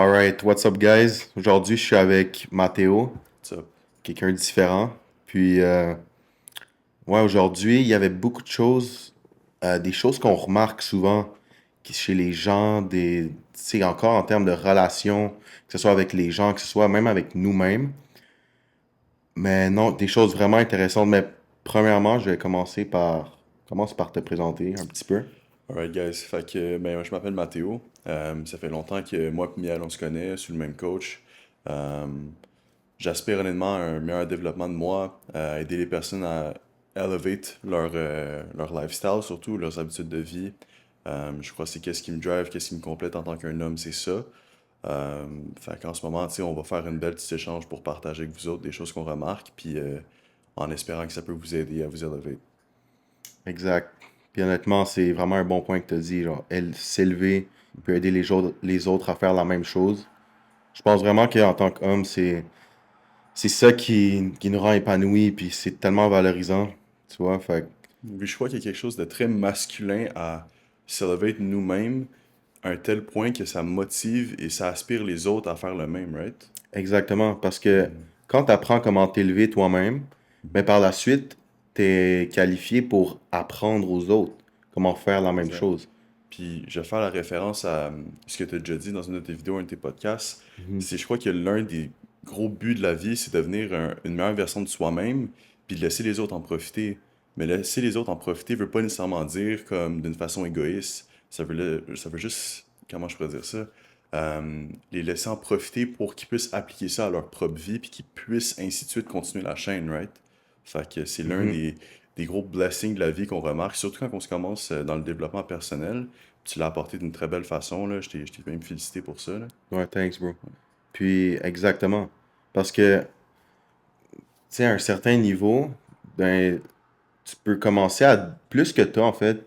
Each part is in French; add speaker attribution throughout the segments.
Speaker 1: Alright, what's up guys? Aujourd'hui, je suis avec Matteo,
Speaker 2: Ça.
Speaker 1: quelqu'un de différent. Puis, ouais, aujourd'hui, il y avait beaucoup de choses, des choses qu'on remarque souvent chez les gens, tu sais, encore en termes de relations, que ce soit avec les gens, que ce soit même avec nous-mêmes. Mais non, des choses vraiment intéressantes. Mais premièrement, je vais commence par te présenter un petit peu.
Speaker 2: Alright, guys. Fait que, je m'appelle Mathéo. Ça fait longtemps que moi et Miel, on se connaît, sur le même coach. Euh, J'aspire honnêtement à un meilleur développement de moi, à aider les personnes à elevate leur lifestyle, surtout leurs habitudes de vie. Je crois que c'est qu'est-ce qui me drive, qu'est-ce qui me complète en tant qu'un homme, c'est ça. Euh, Fait qu'en ce moment, tu sais, on va faire une belle petite échange pour partager avec vous autres des choses qu'on remarque, puis en espérant que ça peut vous aider à vous élever.
Speaker 1: Exact. Puis honnêtement, c'est vraiment un bon point que tu as dit. Genre, elle s'élever, peut aider les autres à faire la même chose. Je pense vraiment qu'en tant qu'homme, c'est ça qui nous rend épanouis, puis c'est tellement valorisant, tu vois, fait
Speaker 2: Oui, je crois qu'il y a quelque chose de très masculin à s'élever de nous-mêmes à un tel point que ça motive et ça aspire les autres à faire le même, right?
Speaker 1: exactement, parce que
Speaker 2: Mhm.
Speaker 1: quand tu apprends comment t'élever toi-même, mais
Speaker 2: Mhm.
Speaker 1: par la suite, t'es qualifié pour apprendre aux autres comment faire la même
Speaker 2: Exact.
Speaker 1: chose.
Speaker 2: Puis je vais faire la référence à ce que tu as déjà dit dans une de tes vidéos, un de tes podcasts.
Speaker 1: Mhm.
Speaker 2: C'est, je crois que l'un des gros buts de la vie, c'est devenir une meilleure version de soi-même, puis de laisser les autres en profiter. Mais laisser les autres en profiter veut pas nécessairement dire comme d'une façon égoïste. Ça veut juste, comment je pourrais dire ça? Les laisser en profiter pour qu'ils puissent appliquer ça à leur propre vie, puis qu'ils puissent ainsi de suite continuer la chaîne, right? Fait que c'est l'un
Speaker 1: Mhm.
Speaker 2: des gros blessings de la vie qu'on remarque, surtout quand on se commence dans le développement personnel. Tu l'as apporté d'une très belle façon, là. Je t'ai même félicité pour ça, là.
Speaker 1: Ouais, thanks, bro. Puis, exactement. Parce que, tu sais, à un certain niveau, ben, tu peux commencer à, plus que toi, en fait,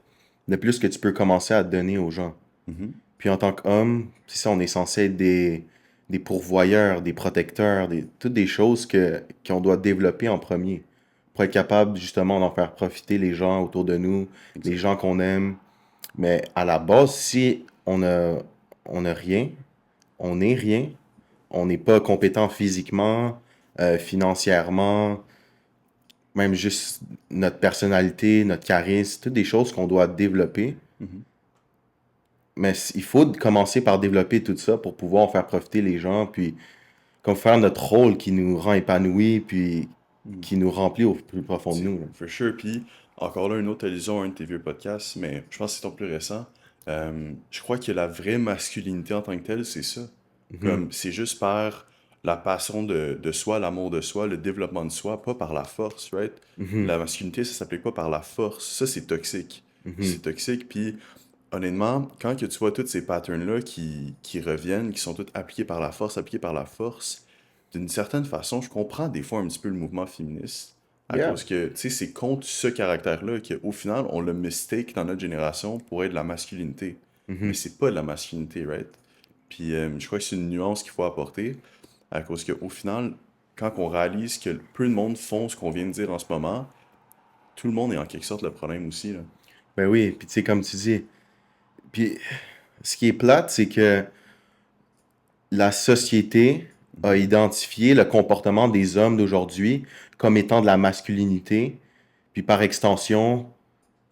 Speaker 1: de plus que tu peux commencer à donner aux gens.
Speaker 2: Mhm.
Speaker 1: Puis en tant qu'homme, c'est ça, on est censé être des pourvoyeurs, des protecteurs, toutes des choses qu'on doit développer en premier pour être capable justement d'en faire profiter les gens autour de nous, les
Speaker 2: Exact.
Speaker 1: gens qu'on aime. Mais à la base, si on a rien, on n'est rien, on n'est pas compétent physiquement, financièrement, même juste notre personnalité, notre charisme, toutes des choses qu'on doit développer.
Speaker 2: Mhm.
Speaker 1: Mais il faut commencer par développer tout ça pour pouvoir en faire profiter les gens, puis comme faire notre rôle qui nous rend épanouis, puis
Speaker 2: Mhm.
Speaker 1: qui nous remplit au plus profond de nous, là.
Speaker 2: For sure. Puis, encore là, une autre allusion à un de tes vieux podcasts, mais je pense que c'est ton plus récent. Je crois que la vraie masculinité en tant que telle, c'est ça.
Speaker 1: Mhm,
Speaker 2: Comme, c'est juste par la passion de soi, l'amour de soi, le développement de soi, pas par la force, right?
Speaker 1: mhm,
Speaker 2: La masculinité, ça s'applique pas par la force. Ça, c'est toxique.
Speaker 1: mhm.
Speaker 2: C'est toxique. Puis, honnêtement, quand que tu vois tous ces patterns-là qui reviennent, qui sont tous appliqués par la force, appliqués par la force, d'une certaine façon, je comprends des fois un petit peu le mouvement féministe, à
Speaker 1: Yeah.
Speaker 2: cause que, tu sais, c'est contre ce caractère-là qu'au final, on le mistake dans notre génération pour être de la masculinité. Mais
Speaker 1: Mhm.
Speaker 2: c'est pas de la masculinité, right? Puis je crois que c'est une nuance qu'il faut apporter, à cause qu'au final, quand on réalise que peu de monde font ce qu'on vient de dire en ce moment, tout le monde est en quelque sorte le problème aussi, là.
Speaker 1: Ben oui, puis tu sais, comme tu dis, puis ce qui est plate, c'est que la société a
Speaker 2: Mhm.
Speaker 1: identifié le comportement des hommes d'aujourd'hui comme étant de la masculinité, puis par extension,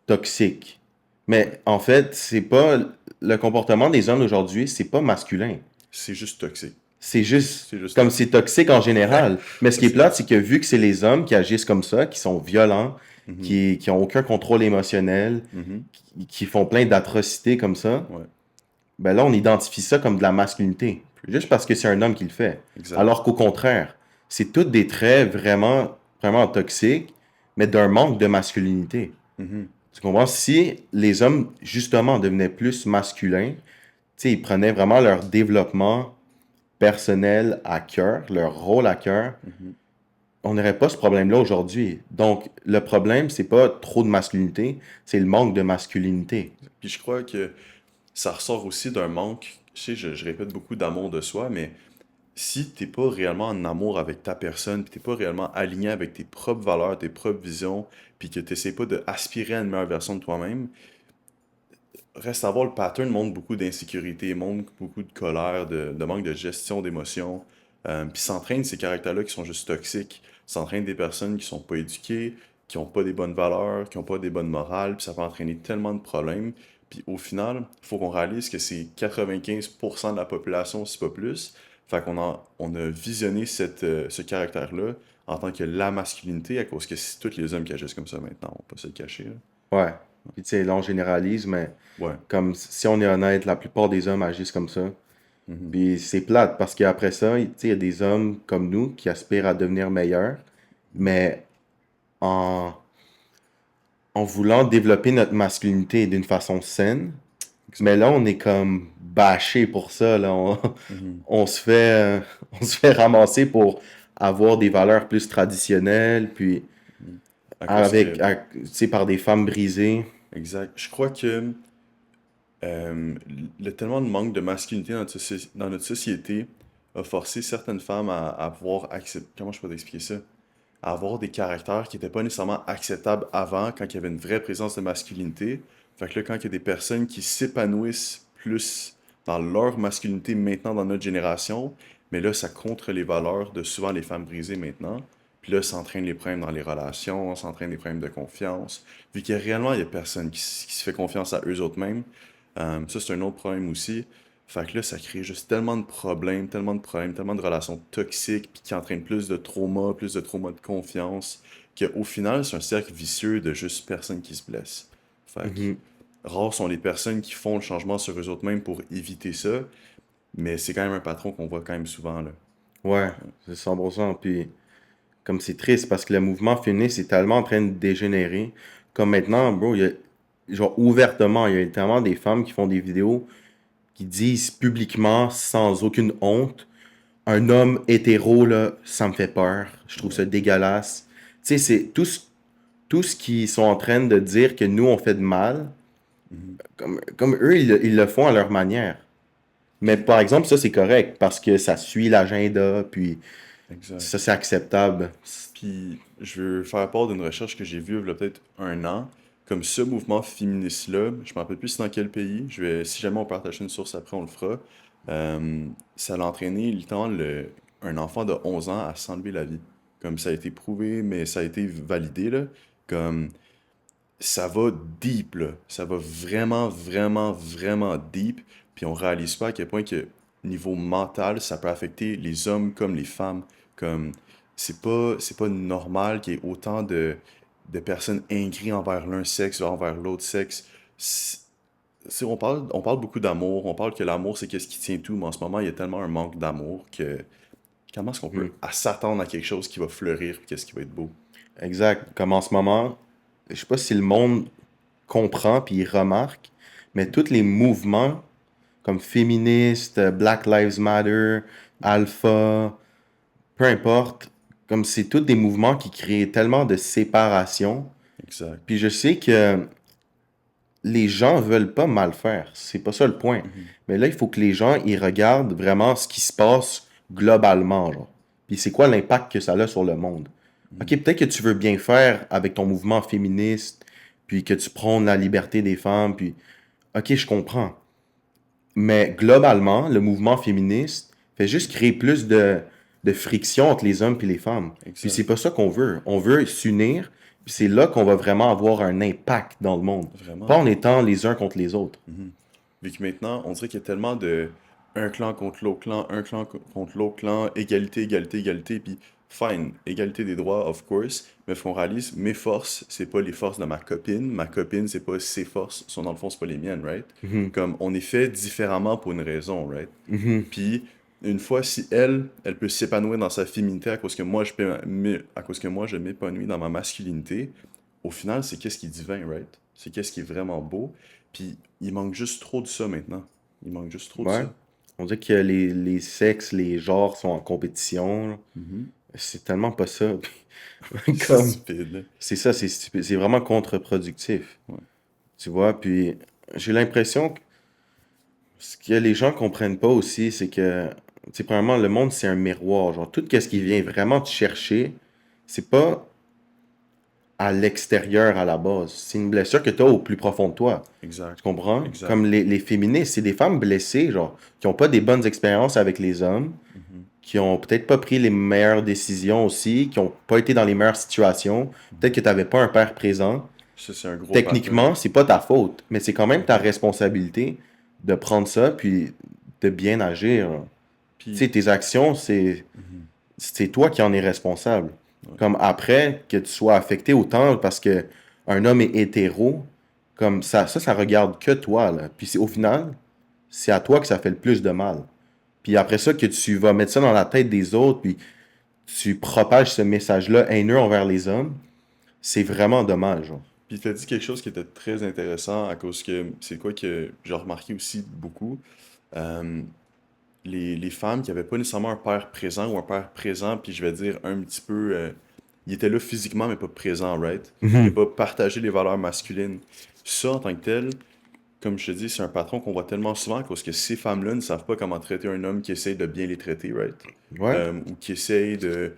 Speaker 1: toxique.
Speaker 2: Ouais.
Speaker 1: Mais en fait, c'est pas le comportement des hommes d'aujourd'hui, c'est pas masculin.
Speaker 2: C'est juste toxique.
Speaker 1: C'est juste
Speaker 2: C'est juste
Speaker 1: comme c'est
Speaker 2: toxique.
Speaker 1: toxique en général. Mais ce qui est
Speaker 2: C'est...
Speaker 1: plate, c'est que vu que c'est les hommes qui agissent comme ça, qui sont violents,
Speaker 2: Mhm.
Speaker 1: qui ont aucun contrôle émotionnel,
Speaker 2: Mhm.
Speaker 1: qui font plein d'atrocités comme ça,
Speaker 2: Ouais.
Speaker 1: ben là, on identifie ça comme de la masculinité. Juste
Speaker 2: Preach.
Speaker 1: parce que c'est un homme qui le fait.
Speaker 2: Exact.
Speaker 1: Alors qu'au contraire, c'est toutes des traits vraiment, vraiment toxiques, mais d'un manque de masculinité.
Speaker 2: Mhm.
Speaker 1: Tu comprends? Si les hommes, justement, devenaient plus masculins, tu sais, ils prenaient vraiment leur développement personnel à cœur, leur rôle à cœur,
Speaker 2: Mhm.
Speaker 1: on n'aurait pas ce problème-là aujourd'hui. Donc, le problème, c'est pas trop de masculinité, c'est le manque de masculinité.
Speaker 2: Puis je crois que ça ressort aussi d'un manque, je sais, je répète beaucoup d'amour de soi, mais si t'es pas réellement en amour avec ta personne, puis t'es pas réellement aligné avec tes propres valeurs, tes propres visions, puis que t'essaies pas d'aspirer à une meilleure version de toi-même, reste à voir, le pattern montre beaucoup d'insécurité, montre beaucoup de colère, de manque de gestion d'émotions. Puis s'entraîne ces caractères-là qui sont juste toxiques. S'entraîne des personnes qui sont pas éduquées, qui ont pas des bonnes valeurs, qui ont pas des bonnes morales, puis ça peut entraîner tellement de problèmes. Puis au final, il faut qu'on réalise que c'est 95% de la population, si pas plus. Fait on a visionné ce caractère-là en tant que la masculinité, à cause que c'est tous les hommes qui agissent comme ça maintenant, on peut pas se le cacher, là.
Speaker 1: Ouais. Puis tu sais, là, on généralise, mais
Speaker 2: Ouais.
Speaker 1: comme si on est honnête, la plupart des hommes agissent comme ça.
Speaker 2: Mhm.
Speaker 1: Puis c'est plate parce qu'après ça, tu sais, il y a des hommes comme nous qui aspirent à devenir meilleurs, mais en, en voulant développer notre masculinité d'une façon saine, mais
Speaker 2: Exact.
Speaker 1: là, on est comme bâché pour ça, là.
Speaker 2: Mhm.
Speaker 1: On se fait, on se fait ramasser pour avoir des valeurs plus traditionnelles, puis
Speaker 2: Mhm. À cause
Speaker 1: avec,
Speaker 2: que,
Speaker 1: tu sais, par des femmes brisées.
Speaker 2: exact. Je crois que le tellement de manque de masculinité dans notre société a forcé certaines femmes à pouvoir accepter, comment je peux t'expliquer ça? À avoir des caractères qui n'étaient pas nécessairement acceptables avant, quand il y avait une vraie présence de masculinité. Fait que là, quand il y a des personnes qui s'épanouissent plus dans leur masculinité maintenant dans notre génération, mais là, ça contre les valeurs de souvent les femmes brisées maintenant. Puis là, ça entraîne les problèmes dans les relations, ça entraîne des problèmes de confiance. Vu qu'il y a réellement, il y a personne qui se fait confiance à eux autres mêmes. Ça, c'est un autre problème aussi. Fait que là, ça crée juste tellement de problèmes, tellement de problèmes, tellement de relations toxiques, puis qui entraînent plus de trauma de confiance, qu'au final, c'est un cercle vicieux de juste personnes qui se blessent. Fait
Speaker 1: Mhm.
Speaker 2: que rares sont les personnes qui font le changement sur eux autres mêmes pour éviter ça, mais c'est quand même un patron qu'on voit quand même souvent, là.
Speaker 1: Ouais, c'est 100%. Puis, comme c'est triste parce que le mouvement féministe est tellement en train de dégénérer. Comme maintenant, bro, il y a, genre, ouvertement, il y a tellement des femmes qui font des vidéos qui disent publiquement, sans aucune honte, un homme hétéro, là, ça me fait peur. Je trouve ça
Speaker 2: Ouais.
Speaker 1: dégueulasse. Tu sais, c'est tout ce qu'ils sont en train de dire que nous, on fait de mal,
Speaker 2: Mhm.
Speaker 1: comme eux, ils le font à leur manière. Mais
Speaker 2: Puis,
Speaker 1: par exemple, ça, c'est correct parce que ça suit l'agenda, puis
Speaker 2: exact.
Speaker 1: ça, c'est acceptable.
Speaker 2: Puis, je veux faire part d'une recherche que j'ai vue il y a peut-être un an. Comme ce mouvement féministe-là, je me rappelle plus c'est dans quel pays. Si jamais on partage une source après, on le fera. Ça a entraîné littéralement un enfant de 11 ans à s'enlever la vie. Comme ça a été prouvé, mais ça a été validé, là. Comme ça va deep, là. Ça va vraiment, vraiment, vraiment deep. Puis on réalise pas à quel point que niveau mental, ça peut affecter les hommes comme les femmes. Comme c'est pas normal qu'il y ait autant de personnes aigries envers l'un sexe ou envers l'autre sexe. On parle beaucoup d'amour, on parle que l'amour c'est qu'est-ce qui tient tout, mais en ce moment il y a tellement un manque d'amour que comment est-ce qu'on peut
Speaker 1: Mhm.
Speaker 2: s'attendre à quelque chose qui va fleurir, puis qu'est-ce qui va être beau?
Speaker 1: Exact. Comme en ce moment, je sais pas si le monde comprend puis il remarque, mais tous les mouvements comme féministes, Black Lives Matter, Alpha, peu importe, comme c'est tous des mouvements qui créent tellement de séparation.
Speaker 2: Exact.
Speaker 1: Puis je sais que les gens veulent pas mal faire, c'est pas ça le point.
Speaker 2: Mhm.
Speaker 1: Mais là, il faut que les gens ils regardent vraiment ce qui se passe globalement, genre. Puis c'est quoi l'impact que ça a sur le monde. Ok,
Speaker 2: Mhm.
Speaker 1: peut-être que tu veux bien faire avec ton mouvement féministe, puis que tu prônes la liberté des femmes, puis ok, je comprends. Mais globalement, le mouvement féministe fait juste créer plus de friction entre les hommes et les femmes. Puis c'est
Speaker 2: Exact.
Speaker 1: pas ça qu'on veut. On veut s'unir, puis c'est là qu'on va vraiment avoir un impact dans le monde. Pas
Speaker 2: Vraiment.
Speaker 1: en étant les uns contre les autres.
Speaker 2: Mhm. Vu que maintenant, on dirait qu'il y a tellement de un clan contre l'autre clan, un clan contre l'autre clan, égalité, égalité, égalité, puis fine, égalité des droits, of course, mais faut qu'on réalise, mes forces, c'est pas les forces de ma copine, c'est pas ses forces, sont dans le fond, c'est pas les miennes, right?
Speaker 1: Mhm.
Speaker 2: Comme, on est fait différemment pour une raison, right?
Speaker 1: Mhm.
Speaker 2: Puis, une fois, si elle peut s'épanouir dans sa féminité à cause que moi, à cause que moi, je m'épanouis dans ma masculinité, au final, c'est qu'est-ce qui est divin, right? C'est qu'est-ce qui est vraiment beau. Puis, il manque juste trop de ça maintenant. Il manque juste trop de
Speaker 1: Ouais.
Speaker 2: ça.
Speaker 1: On dit que les sexes, les genres sont en compétition, là.
Speaker 2: Mhm.
Speaker 1: C'est tellement pas ça. Puis,
Speaker 2: C'est
Speaker 1: comme,
Speaker 2: stupide, là.
Speaker 1: c'est ça, c'est stupide. C'est vraiment contre-productif.
Speaker 2: Ouais.
Speaker 1: Tu vois, puis j'ai l'impression que ce que les gens comprennent pas aussi, c'est que, tu sais, premièrement, le monde, c'est un miroir. Genre, tout ce qui vient vraiment te chercher, c'est pas à l'extérieur à la base. C'est une blessure que tu as au plus profond de toi.
Speaker 2: Exact.
Speaker 1: Tu comprends?
Speaker 2: Exact.
Speaker 1: Comme les féministes, c'est des femmes blessées, genre, qui n'ont pas des bonnes expériences avec les hommes,
Speaker 2: Mhm.
Speaker 1: qui ont peut-être pas pris les meilleures décisions aussi, qui ont pas été dans les meilleures situations. Peut-être
Speaker 2: Mhm.
Speaker 1: que tu n'avais pas un père présent.
Speaker 2: Ça, c'est un gros pattern.
Speaker 1: Techniquement, c'est pas ta faute, mais c'est quand même ta
Speaker 2: Mhm.
Speaker 1: responsabilité de prendre ça puis de bien agir. Tu sais,
Speaker 2: Puis,
Speaker 1: tes actions,
Speaker 2: mhm.
Speaker 1: c'est toi qui en es responsable.
Speaker 2: Ouais.
Speaker 1: Comme après, que tu sois affecté autant parce que un homme est hétéro, comme ça regarde que toi, là. Puis au final, c'est à toi que ça fait le plus de mal. Puis après ça, que tu vas mettre ça dans la tête des autres, puis tu propages ce message-là haineux envers les hommes, c'est vraiment dommage, genre.
Speaker 2: Puis tu as dit quelque chose qui était très intéressant à cause que c'est quoi que j'ai remarqué aussi beaucoup. Euh, les femmes qui n'avaient pas nécessairement un père présent ou un père présent, puis je vais dire un petit peu, il était là physiquement mais pas présent, right? Il n'a
Speaker 1: Mhm.
Speaker 2: pas partagé les valeurs masculines. Ça, en tant que tel, comme je te dis, c'est un patron qu'on voit tellement souvent parce que ces femmes-là ne savent pas comment traiter un homme qui essaye de bien les traiter, right?
Speaker 1: Ouais,
Speaker 2: Ou qui essaye de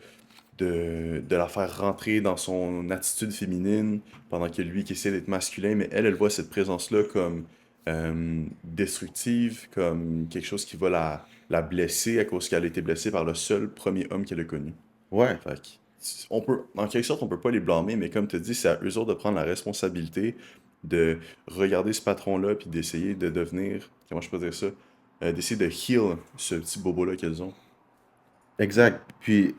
Speaker 2: la faire rentrer dans son attitude féminine pendant que lui qui essaie d'être masculin, mais elle voit cette présence-là comme destructive, comme quelque chose qui va la blesser à cause qu'elle a été blessée par le seul premier homme qu'elle a connu.
Speaker 1: ouais,
Speaker 2: Fait que, on peut, en quelque sorte, on peut pas les blâmer, mais comme tu dis, c'est à eux autres de prendre la responsabilité de regarder ce patron-là puis d'essayer de devenir, comment je peux dire ça, d'essayer de heal ce petit bobo-là qu'elles ont.
Speaker 1: exact. Puis,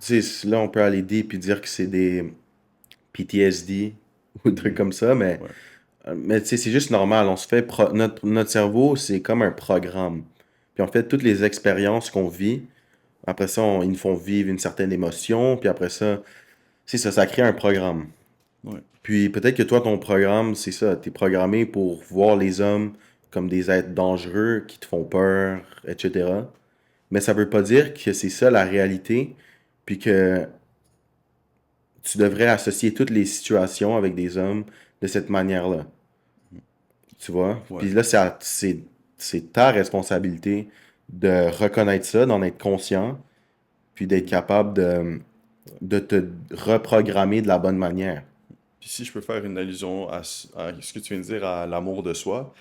Speaker 1: tu sais, là, on peut aller dire puis dire que c'est des PTSD ou des trucs
Speaker 2: Mhm.
Speaker 1: comme ça,
Speaker 2: Ouais.
Speaker 1: mais tu sais, c'est juste normal. On se fait notre cerveau, c'est comme un programme. Puis en fait, toutes les expériences qu'on vit, après ça, ils nous font vivre une certaine émotion, puis après ça, c'est ça, ça crée un programme.
Speaker 2: Ouais.
Speaker 1: Puis peut-être que toi, ton programme, c'est ça, t'es programmé pour voir les hommes comme des êtres dangereux qui te font peur, etc. Mais ça veut pas dire que c'est ça la réalité, puis que tu devrais associer toutes les situations avec des hommes de cette manière-là. Tu vois?
Speaker 2: Ouais.
Speaker 1: Puis là, c'est ta responsabilité de reconnaître ça, d'en être conscient, puis d'être
Speaker 2: Mhm.
Speaker 1: capable de te reprogrammer de la bonne manière.
Speaker 2: Puis si je peux faire une allusion à ce que tu viens de dire, à l'amour de soi,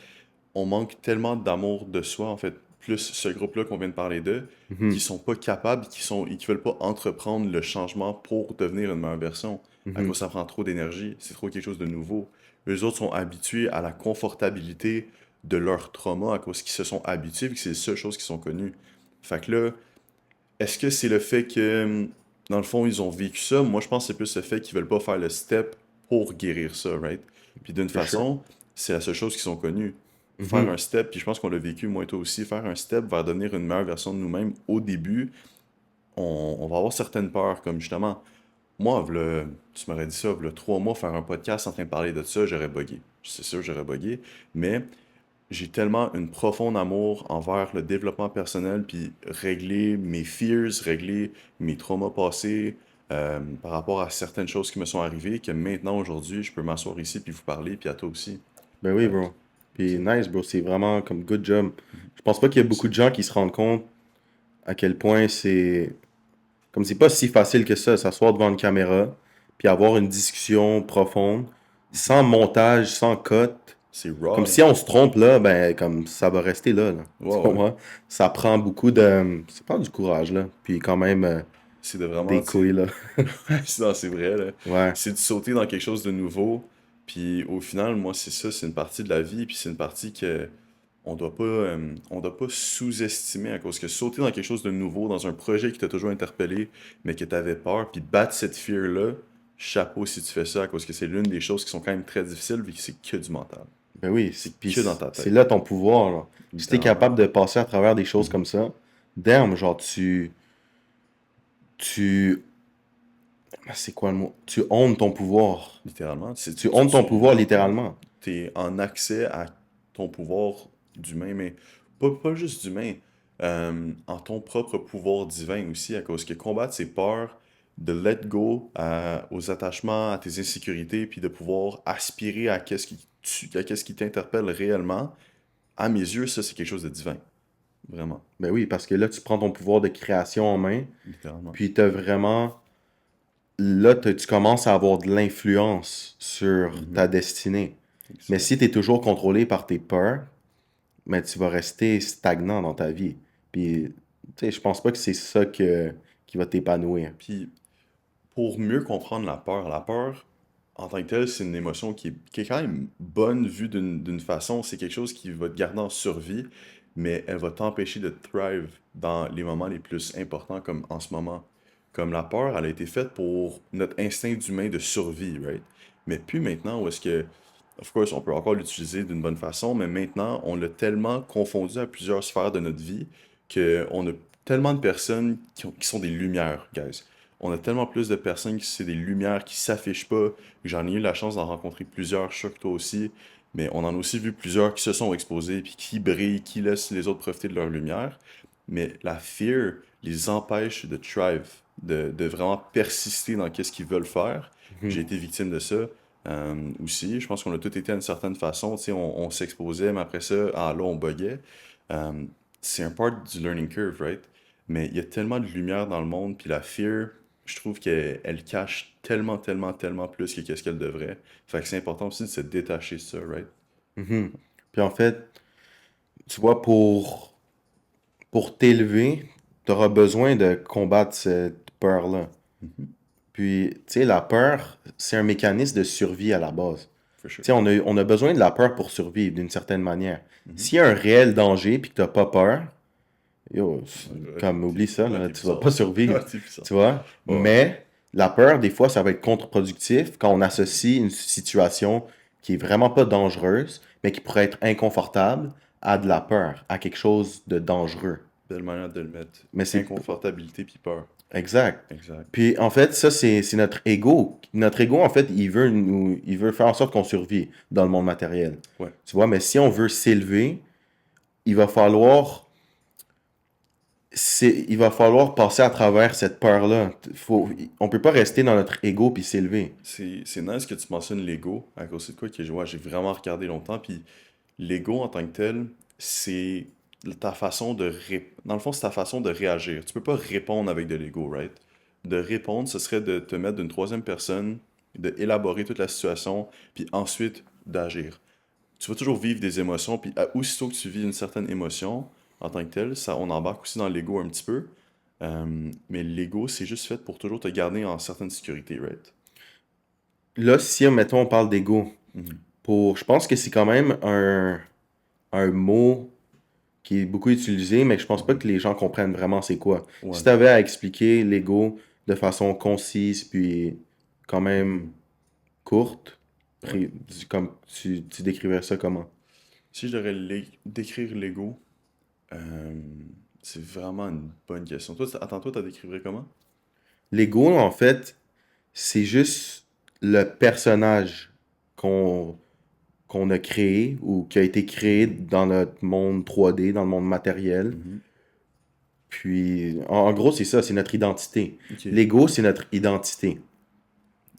Speaker 2: on manque tellement d'amour de soi, en fait, plus ce groupe-là qu'on vient de parler d'eux, qui
Speaker 1: Mhm,
Speaker 2: sont pas capables, qui veulent pas entreprendre le changement pour devenir une meilleure version. À
Speaker 1: mhm.
Speaker 2: cause ça prend trop d'énergie, c'est trop quelque chose de nouveau. Eux autres sont habitués à la confortabilité de leur trauma à cause qu'ils se sont habitués, vu que c'est les seules choses qui sont connues. Fait que là, est-ce que c'est le fait que, dans le fond, ils ont vécu ça? Moi, je pense que c'est plus le fait qu'ils veulent pas faire le step pour guérir ça, right? Puis d'une
Speaker 1: For sure.
Speaker 2: façon, c'est la seule chose qu'ils sont connus. Faire
Speaker 1: Mhm.
Speaker 2: un step, puis je pense qu'on l'a vécu, moi et toi aussi, faire un step vers devenir une meilleure version de nous-mêmes au début, on va avoir certaines peurs, comme justement, moi, tu m'aurais dit ça, v'là 3 mois, faire un podcast en train de parler de ça, j'aurais buggé. C'est sûr, j'aurais buggé, mais j'ai tellement une profonde amour envers le développement personnel, puis régler mes fears, régler mes traumas passés par rapport à certaines choses qui me sont arrivées, que maintenant, aujourd'hui, je peux m'asseoir ici, puis vous parler, puis à toi aussi.
Speaker 1: Ben oui,
Speaker 2: Fait que,
Speaker 1: bro. Puis
Speaker 2: c'est
Speaker 1: nice, bro. C'est vraiment comme good job. Je pense pas qu'il y a beaucoup
Speaker 2: c'est-
Speaker 1: de gens qui se rendent compte à quel point c'est. Comme c'est pas si facile que ça, s'asseoir devant une caméra, puis avoir une discussion profonde, sans montage, sans cut.
Speaker 2: c'est
Speaker 1: Comme
Speaker 2: raw, là.
Speaker 1: si on se trompe là, ben comme ça va rester là, là.
Speaker 2: Ouais,
Speaker 1: Tu
Speaker 2: ouais.
Speaker 1: comprends? Ça prend beaucoup de. Ça prend du courage, là. Puis quand même
Speaker 2: C'est de vraiment,
Speaker 1: des
Speaker 2: tu sais,
Speaker 1: couilles, là.
Speaker 2: non, c'est vrai, là.
Speaker 1: Ouais.
Speaker 2: C'est de sauter dans quelque chose de nouveau. Puis au final, moi, c'est ça, c'est une partie de la vie, puis c'est une partie que on doit pas sous-estimer à cause que sauter dans quelque chose de nouveau, dans un projet qui t'a toujours interpellé, mais que t'avais peur, puis battre cette fear-là, chapeau si tu fais ça, à cause que c'est l'une des choses qui sont quand même très difficiles, vu que c'est que du mental.
Speaker 1: Ben oui.
Speaker 2: C'est
Speaker 1: Puis
Speaker 2: que dans ta
Speaker 1: c'est
Speaker 2: tête,
Speaker 1: là ton pouvoir, là. Si t'es
Speaker 2: littéralement.
Speaker 1: capable de passer à travers des choses
Speaker 2: Mhm.
Speaker 1: comme ça, damn, genre tu, c'est quoi le mot? Tu honnes ton pouvoir.
Speaker 2: Littéralement.
Speaker 1: Tu honnes ton pouvoir littéralement.
Speaker 2: T'es en accès à ton pouvoir d'humain, mais pas juste d'humain, en ton propre pouvoir divin aussi, à cause que combattre ses peurs, de let go aux attachements, à tes insécurités, puis de pouvoir aspirer à qu'est-ce qui t'interpelle réellement, à mes yeux, ça, c'est quelque chose de divin. Vraiment.
Speaker 1: Ben oui, parce que là, tu prends ton pouvoir de création en main,
Speaker 2: Littéralement.
Speaker 1: puis t'as vraiment là, tu commences à avoir de l'influence sur
Speaker 2: Mhm.
Speaker 1: ta destinée. Mais
Speaker 2: Exact.
Speaker 1: si tu es toujours contrôlé par tes peurs, mais tu vas rester stagnant dans ta vie. Puis, tu sais, je pense pas que c'est ça qui va t'épanouir.
Speaker 2: Puis, pour mieux comprendre la peur, en tant que telle, c'est une émotion qui est quand même bonne vue d'une façon. C'est quelque chose qui va te garder en survie, mais elle va t'empêcher de thrive dans les moments les plus importants, comme en ce moment. Comme la peur, elle a été faite pour notre instinct d'humain de survie, right? Mais puis maintenant, où est-ce que, of course, on peut encore l'utiliser d'une bonne façon, mais maintenant, on l'a tellement confondu à plusieurs sphères de notre vie qu'on a tellement de personnes qui sont des lumières, guys. On a tellement plus de personnes qui c'est des lumières qui s'affichent pas. J'en ai eu la chance d'en rencontrer plusieurs, je suis sûr que toi aussi. Mais on en a aussi vu plusieurs qui se sont exposés, puis qui brillent, qui laissent les autres profiter de leur lumière. Mais la fear les empêche de thrive, de vraiment persister dans qu'est-ce qu'ils veulent faire. J'ai
Speaker 1: Mhm.
Speaker 2: été victime de ça aussi. Je pense qu'on a tous été d'une certaine façon. Tu sais, on s'exposait, mais après ça, ah là, on buguait. Euh, c'est un part du learning curve, right? Mais il y a tellement de lumière dans le monde, puis la fear, je trouve qu'elle elle cache tellement, tellement, tellement plus que qu'est-ce qu'elle devrait. Fait que c'est important aussi de se détacher de ça, right?
Speaker 1: Mhm. Puis en fait, tu vois, pour t'élever, tu auras besoin de combattre cette peur-là.
Speaker 2: Mhm.
Speaker 1: Puis, tu sais, la peur, c'est un mécanisme de survie à la base.
Speaker 2: For sure.
Speaker 1: Tu sais, on a besoin de la peur pour survivre d'une certaine manière.
Speaker 2: Mhm.
Speaker 1: S'il y a un réel danger puis que t'as pas peur, yo, comme
Speaker 2: T'es
Speaker 1: oublie ça,
Speaker 2: ouais,
Speaker 1: là,
Speaker 2: t'es
Speaker 1: tu vas
Speaker 2: puissant,
Speaker 1: pas
Speaker 2: là.
Speaker 1: survivre.
Speaker 2: Ouais, t'es puissant.
Speaker 1: Tu vois?
Speaker 2: Ouais, ouais.
Speaker 1: Mais la peur, des fois, ça va être contre-productif quand on associe une situation qui est vraiment pas dangereuse, mais qui pourrait être inconfortable à de la peur, à quelque chose de dangereux.
Speaker 2: Belle manière de le mettre.
Speaker 1: Mais c'est
Speaker 2: Inconfortabilité puis peur.
Speaker 1: exact.
Speaker 2: Exact.
Speaker 1: Puis en fait, ça, c'est notre ego. Notre ego, en fait, il veut faire en sorte qu'on survit dans le monde matériel.
Speaker 2: Ouais.
Speaker 1: Tu vois, mais si on veut s'élever, il va falloir, il va falloir passer à travers cette peur-là. On peut pas rester dans notre ego puis s'élever.
Speaker 2: C'est nice que tu mentionnes l'ego, à cause de quoi que j'ai vraiment regardé longtemps, puis l'ego en tant que tel, c'est ta façon dans le fond, c'est ta façon de réagir. Tu peux pas répondre avec de l'ego, right? De répondre, ce serait de te mettre d'une troisième personne, de élaborer toute la situation, puis ensuite d'agir. Tu vas toujours vivre des émotions, puis aussitôt que tu vis une certaine émotion, en tant que tel, ça, on embarque aussi dans l'ego un petit peu. Mais l'ego, c'est juste fait pour toujours te garder en certaine sécurité, right?
Speaker 1: Là, si, mettons, on parle d'ego,
Speaker 2: Mhm.
Speaker 1: je pense que c'est quand même un mot qui est beaucoup utilisé, mais je pense pas
Speaker 2: Mhm.
Speaker 1: que les gens comprennent vraiment c'est quoi. Si
Speaker 2: Ouais.
Speaker 1: tu avais à expliquer l'ego de façon concise, puis quand même
Speaker 2: Mhm.
Speaker 1: courte,
Speaker 2: Ouais.
Speaker 1: comme tu décrivais ça comment?
Speaker 2: Si je devrais décrire l'ego, euh, c'est vraiment une bonne question. Toi, attends, toi, t'as décrirais comment?
Speaker 1: L'ego, en fait, c'est juste le personnage qu'on qu'on a créé ou qui a été créé
Speaker 2: Mhm.
Speaker 1: dans notre monde 3D, dans le monde matériel.
Speaker 2: Mhm.
Speaker 1: Puis, en gros, c'est ça, c'est notre identité.
Speaker 2: Ok,
Speaker 1: L'ego, c'est notre identité.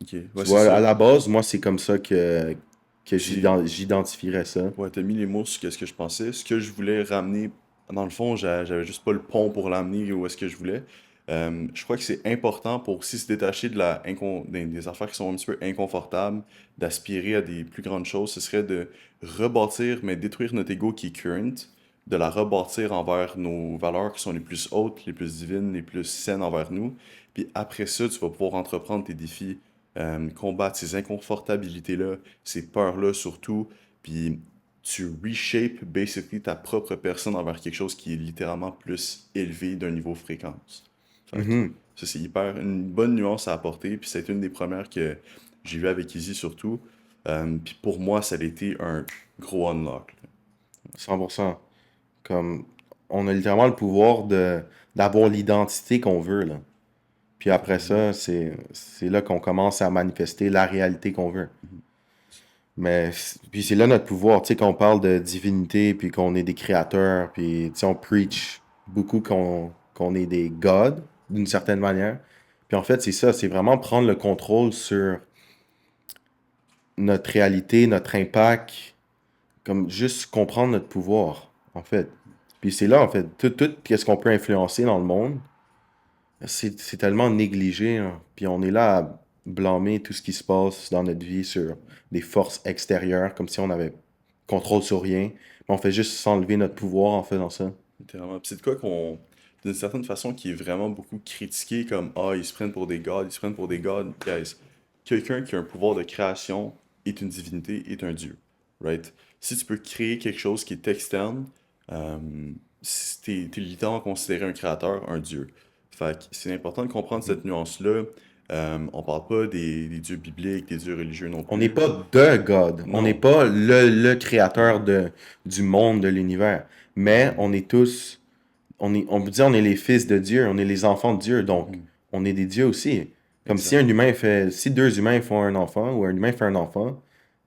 Speaker 2: ok. Ouais,
Speaker 1: Tu
Speaker 2: c'est
Speaker 1: vois,
Speaker 2: ça.
Speaker 1: à la base, moi, c'est comme ça que
Speaker 2: J'ai,
Speaker 1: j'identifierais ça.
Speaker 2: ouais, t'as mis les mots sur ce que je pensais. Ce que je voulais ramener, dans le fond, j'avais juste pas le pont pour l'amener où est-ce que je voulais. Je crois que c'est important pour aussi se détacher de des affaires qui sont un petit peu inconfortables, d'aspirer à des plus grandes choses. Ce serait de rebâtir, mais détruire notre ego qui est current, de la rebâtir envers nos valeurs qui sont les plus hautes, les plus divines, les plus saines envers nous. Puis après ça, tu vas pouvoir entreprendre tes défis, combattre ces inconfortabilités-là, ces peurs-là surtout. Puis tu reshapes basically ta propre personne envers quelque chose qui est littéralement plus élevé d'un niveau fréquence. Fait que
Speaker 1: Mhm.
Speaker 2: ça, c'est hyper une bonne nuance à apporter. Puis c'est une des premières que j'ai vu avec Izzy surtout. Puis pour moi, ça a été un gros unlock, là.
Speaker 1: 100%. Comme, on a littéralement le pouvoir d'avoir l'identité qu'on veut, là. Puis après
Speaker 2: Mhm.
Speaker 1: ça, c'est là qu'on commence à manifester la réalité qu'on veut.
Speaker 2: Mhm.
Speaker 1: Mais, puis c'est là notre pouvoir, tu sais, quand on parle de divinité, puis qu'on est des créateurs, puis, tu sais, on preach beaucoup qu'on est des gods, d'une certaine manière. Puis en fait, c'est ça, c'est vraiment prendre le contrôle sur notre réalité, notre impact, comme juste comprendre notre pouvoir, en fait. Puis c'est là, en fait, tout qu'est-ce qu'on peut influencer dans le monde, c'est tellement négligé, hein. Puis on est là à blâmer tout ce qui se passe dans notre vie sur des forces extérieures, comme si on avait contrôle sur rien. Mais on fait juste s'enlever notre pouvoir en faisant ça.
Speaker 2: Littéralement. Puis c'est de quoi qu'on, d'une certaine façon, qui est vraiment beaucoup critiqué comme ah, ils se prennent pour des gods, ils se prennent pour des gods. Guys, quelqu'un qui a un pouvoir de création est une divinité, est un dieu. Right? Si tu peux créer quelque chose qui est externe, euh, t'es littéralement considéré un créateur, un dieu. Fait que c'est important de comprendre cette nuance-là. On parle pas des dieux bibliques, des dieux religieux non
Speaker 1: On n'est
Speaker 2: plus.
Speaker 1: pas the God. On n'est
Speaker 2: Non.
Speaker 1: pas le créateur du monde, de l'univers. Mais
Speaker 2: Mhm.
Speaker 1: on est tous, on peut dire on est les fils de Dieu, on est les enfants de Dieu, donc
Speaker 2: Mhm.
Speaker 1: on est des dieux aussi. Comme si
Speaker 2: Exact.
Speaker 1: un humain fait, si deux humains font un enfant, ou un humain fait un enfant,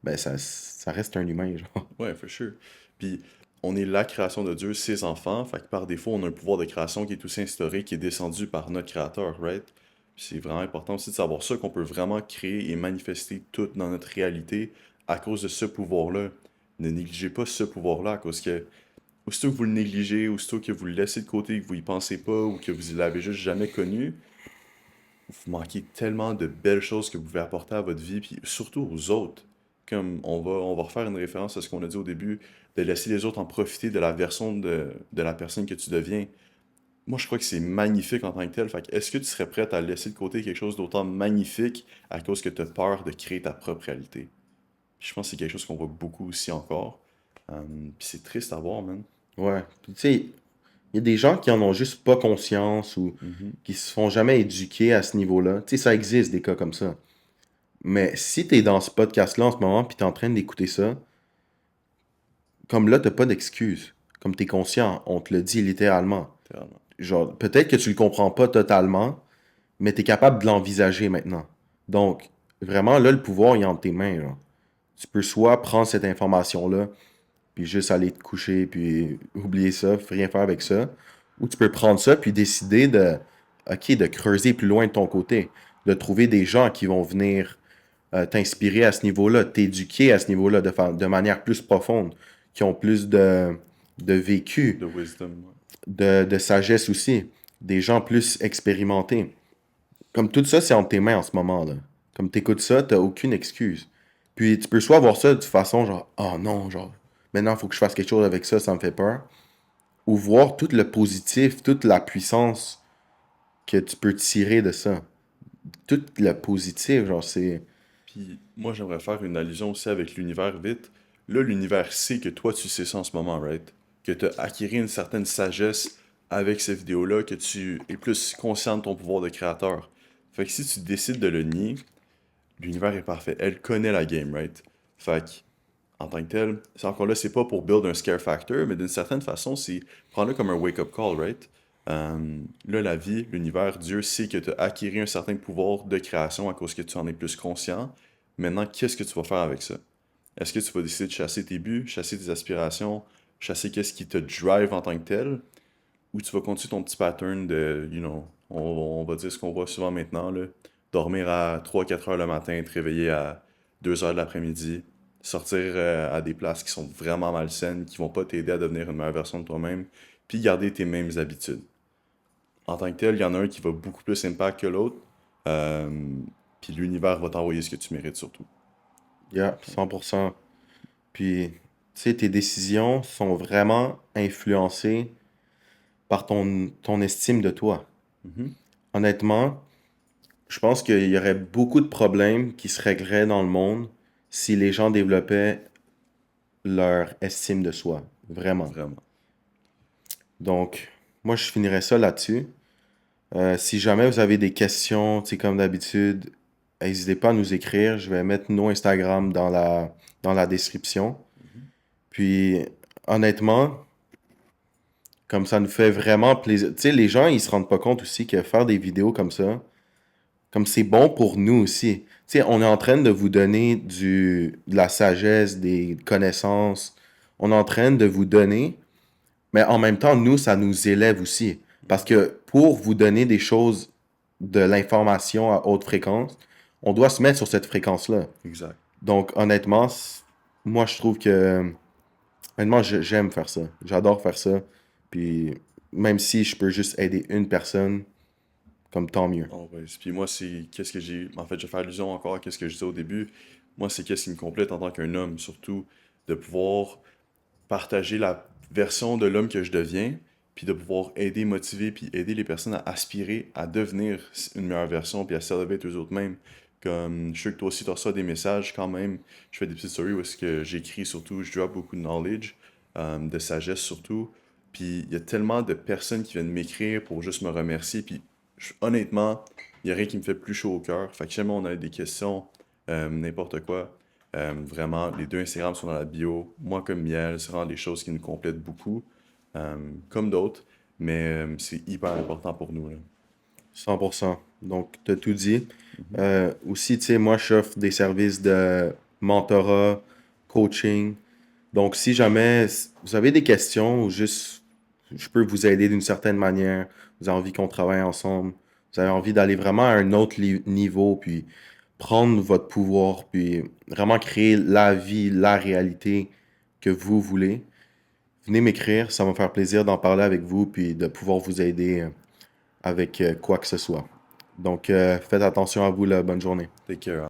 Speaker 1: ben ça reste un humain, genre.
Speaker 2: Ouais, for sure. Puis, on est la création de Dieu, ses enfants, fait que par défaut, on a un pouvoir de création qui est aussi instauré, qui est descendu par notre créateur, right? Puis c'est vraiment important aussi de savoir ça, qu'on peut vraiment créer et manifester tout dans notre réalité à cause de ce pouvoir-là. Ne négligez pas ce pouvoir-là, à cause que, aussitôt que vous le négligez, aussitôt que vous le laissez de côté, que vous y pensez pas, ou que vous l'avez juste jamais connu, vous manquez tellement de belles choses que vous pouvez apporter à votre vie, puis surtout aux autres. Comme on va refaire une référence à ce qu'on a dit au début, de laisser les autres en profiter de la version de la personne que tu deviens. Moi, je crois que c'est magnifique en tant que tel. Fait que est-ce que tu serais prête à laisser de côté quelque chose d'autant magnifique à cause que tu as peur de créer ta propre réalité? Je pense que c'est quelque chose qu'on voit beaucoup aussi encore. Puis c'est triste à voir, man.
Speaker 1: Ouais. Puis tu sais, il y a des gens qui en ont juste pas conscience ou
Speaker 2: Mhm.
Speaker 1: qui se font jamais éduquer à ce niveau-là. Tu sais, ça existe des cas comme ça. Mais si t'es dans ce podcast-là en ce moment, puis t'es en train d'écouter ça, comme là, t'as pas d'excuse. Comme t'es conscient, on te le dit littéralement.
Speaker 2: Littéralement.
Speaker 1: Genre, peut-être que tu le comprends pas totalement, mais t'es capable de l'envisager maintenant. Donc, vraiment, là, le pouvoir, il est entre tes mains, là. Tu peux soit prendre cette information-là, puis juste aller te coucher, puis oublier ça, rien faire avec ça, ou tu peux prendre ça, puis décider OK, de creuser plus loin de ton côté, de trouver des gens qui vont venir t'inspirer à ce niveau-là, t'éduquer à ce niveau-là de manière plus profonde, qui ont plus de vécu,
Speaker 2: De wisdom, ouais.
Speaker 1: de sagesse aussi, des gens plus expérimentés. Comme tout ça, c'est entre tes mains en ce moment, là. Comme t'écoutes ça, t'as aucune excuse. Puis tu peux soit voir ça de façon genre, oh non, genre, maintenant il faut que je fasse quelque chose avec ça, ça me fait peur. Ou voir tout le positif, toute la puissance que tu peux tirer de ça. Tout le positif, genre, c'est.
Speaker 2: Puis moi, j'aimerais faire une allusion aussi avec l'univers vite. Là, l'univers sait que toi, tu sais ça en ce moment, right? Que tu as acquis une certaine sagesse avec ces vidéos-là, que tu es plus conscient de ton pouvoir de créateur. Fait que si tu décides de le nier, l'univers est parfait. Elle connaît la game, right? Fait que, en tant que tel, c'est encore là, c'est pas pour build un scare factor, mais d'une certaine façon, c'est prends-le comme un wake-up call, right? Là, la vie, l'univers, Dieu sait que tu as acquis un certain pouvoir de création à cause que tu en es plus conscient. Maintenant, qu'est-ce que tu vas faire avec ça? Est-ce que tu vas décider de chasser tes buts, chasser tes aspirations, chasser qu'est-ce qui te drive en tant que tel, ou tu vas continuer ton petit pattern de, on va dire ce qu'on voit souvent maintenant, là, dormir à 3-4 heures le matin, te réveiller à 2 heures de l'après-midi, sortir à des places qui sont vraiment malsaines, qui vont pas t'aider à devenir une meilleure version de toi-même, puis garder tes mêmes habitudes. En tant que tel, il y en a un qui va beaucoup plus impact que l'autre, euh, puis l'univers va t'envoyer ce que tu mérites surtout.
Speaker 1: Yeah, 100%. Puis, tu sais, tes décisions sont vraiment influencées par ton estime de toi.
Speaker 2: Mhm.
Speaker 1: Honnêtement, je pense qu'il y aurait beaucoup de problèmes qui se régleraient dans le monde si les gens développaient leur estime de soi. Vraiment.
Speaker 2: Vraiment.
Speaker 1: Donc, moi, je finirais ça là-dessus. Si jamais vous avez des questions, tu sais, comme d'habitude, n'hésitez pas à nous écrire. Je vais mettre nos Instagram dans la description.
Speaker 2: Mhm.
Speaker 1: Puis, honnêtement, comme ça nous fait vraiment plaisir. Tu sais, les gens, ils se rendent pas compte aussi que faire des vidéos comme ça, comme c'est bon pour nous aussi. Tu sais, on est en train de vous donner de la sagesse, des connaissances. On est en train de vous donner, mais en même temps, nous, ça nous élève aussi. Parce
Speaker 2: Mhm.
Speaker 1: que pour vous donner des choses, de l'information à haute fréquence, on doit se mettre sur cette fréquence-là.
Speaker 2: Exact.
Speaker 1: Donc, honnêtement, moi, je trouve que, honnêtement, j'aime faire ça. J'adore faire ça. Puis, même si je peux juste aider une personne, comme tant mieux.
Speaker 2: Always. Puis moi, c'est qu'est-ce que j'ai. En fait, je vais faire allusion encore à ce que je disais au début. Moi, c'est qu'est-ce qui me complète en tant qu'un homme, surtout de pouvoir partager la version de l'homme que je deviens, puis de pouvoir aider, motiver, puis aider les personnes à aspirer à devenir une meilleure version, puis à s'élever eux-mêmes. Comme je sais que toi aussi, tu reçois des messages quand même. Je fais des petites stories où est-ce que j'écris surtout, je drop beaucoup de knowledge, de sagesse surtout. Puis il y a tellement de personnes qui viennent m'écrire pour juste me remercier. Puis honnêtement, il n'y a rien qui me fait plus chaud au cœur. Fait que si jamais on a des questions, n'importe quoi, vraiment, les deux Instagram sont dans la bio. Moi, comme Miel, c'est vraiment des choses qui nous complètent beaucoup, comme d'autres, mais c'est hyper important pour nous, là.
Speaker 1: 100%. Donc, tu as tout dit.
Speaker 2: Mhm.
Speaker 1: Aussi, tu sais, moi, j'offre des services de mentorat, coaching. Donc, si jamais vous avez des questions ou juste je peux vous aider d'une certaine manière, vous avez envie qu'on travaille ensemble, vous avez envie d'aller vraiment à un autre niveau, puis prendre votre pouvoir, puis vraiment créer la vie, la réalité que vous voulez, venez m'écrire, ça va me faire plaisir d'en parler avec vous, puis de pouvoir vous aider avec quoi que ce soit. Donc, faites attention à vous, là. Bonne journée.
Speaker 2: Take care.